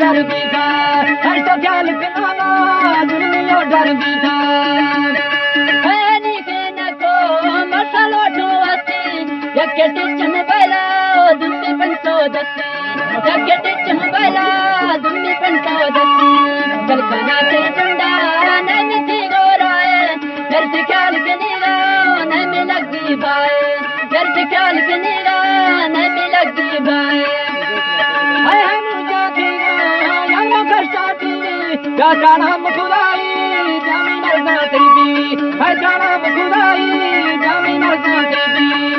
डर दी था हर तो ख्याल कनाना दुनिया डर दी था दुम्मी पंचो दस्ती कलकना से चुंडा नैन थी गोराए दर्द ख्याल के निगा नैन लगी बाए दर्द ख्याल के निगा नैन लगी बाए हाय हम जाती यंग करसाती या जाना मुखुदाई जामी मरना तेरी हाय जाना मुखुदाई जामी मरना तेरी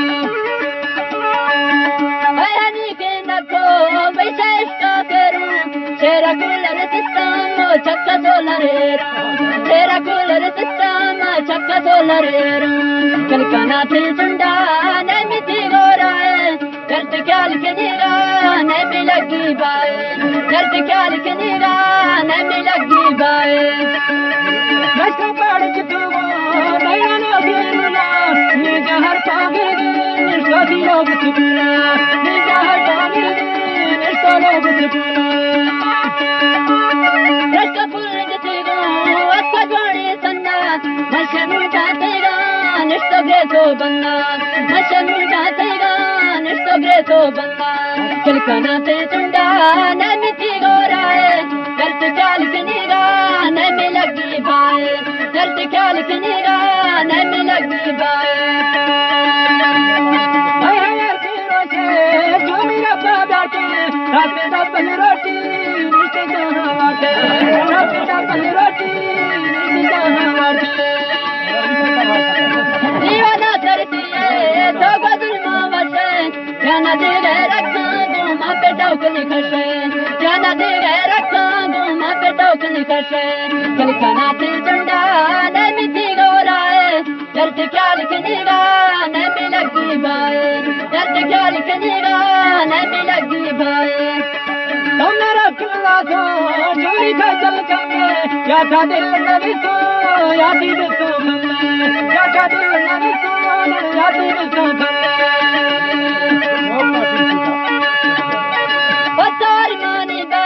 तेरा कूलर सिस्टम चक्का सोलर तेरा कूलर सिस्टम चक्का सोलर कलकना थे चुंडा नहीं मिथी गोराए दर्द ख्याल के निगा नहीं भी लगी बाए दर्द ख्याल के निगा नहीं भी लगी बाए नशा पड़ चुका नया ना दिलना निजा हर पागे निशादी लोग सुना निजा हर पागे निशा लोग सुना कलकना से चुंडा नहीं थी गोराए दर्द ख्याल के निगा नहीं लगी बाए दर्द ख्याल के निगा नहीं लगी बाए जो मेरा बाबा के रात में डबल रोटी नीचे जाना वाटे रात में डबल रोटी नीचे जाना वाटे दीवाना करती है तो बदल मावटे जाना दे गए रखा घूमा पे टोकनी खसे जाना दे गए रखा घूमा पे टोकनी खसे कलकना से चुंडा नहीं थी गोराए दर्द ख्याल के निगा नहीं लगी बाए दर्द ख्याल के निगा नहीं लगी बाए तुमने रखना तो चोरी का चल कमे या था दिल नवी सो या दिल सो कमे या था दिल नवी सो या दिल सो कमे पतार मानी बे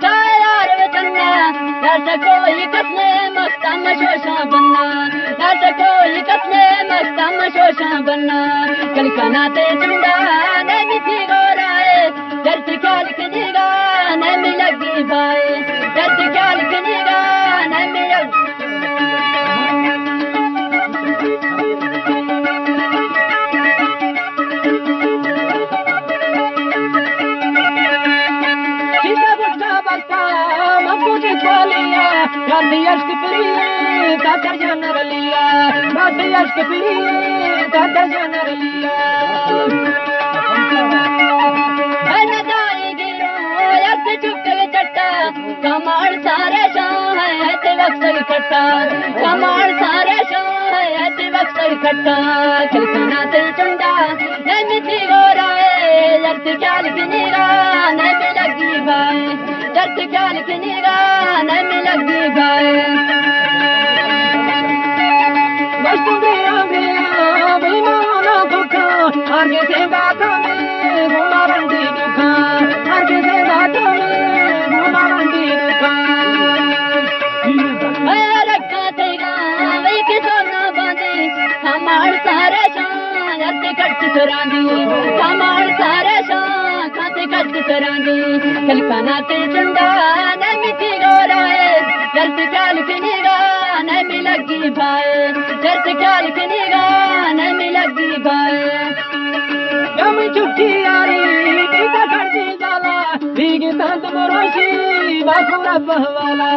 कायार वचना दर्द कोई कसने मस्ता मशोशा बनना दर्द कोई कसने मस्ता मशोशा बनना कलकना ते चुंडा नहीं थी गोराए दर्द ख्याल के निगा नहीं लगी बाए दर्द ख्याल के निगा नहीं लगी सीधा बुढ़ा बस्ता मक्कू के बोलिया राती अश्क पी ताकर जानर लिया राती अश्क पी ताकर जानर लिया कमाल सारे शाह है ते वक्त इकट्ठा कमाल सारे शाह है ते वक्त इकट्ठा कलकना ते चुंडा नहीं थी गोराए दर्द ख्याल की निगा नहीं लगी बाए दर्द ख्याल की निगा नहीं लगी बाए बस गया गया बेमाना दुखा आगे से बातों में घुमा बंदी दुखा आगे से बातों में घुमा बंदी कमाल सारे शांति कट सरांदी कमाल सारे शांति कट सरांदी कलकना ते चुंडा नहीं थी गोराए दर्द ख्याल की निगा नहीं लगी बाए दर्द ख्याल की निगा नहीं लगी बाए जब छुट्टी यारी टीका करती जाला भीगी संत मोरोशी बाखुरा बहवाला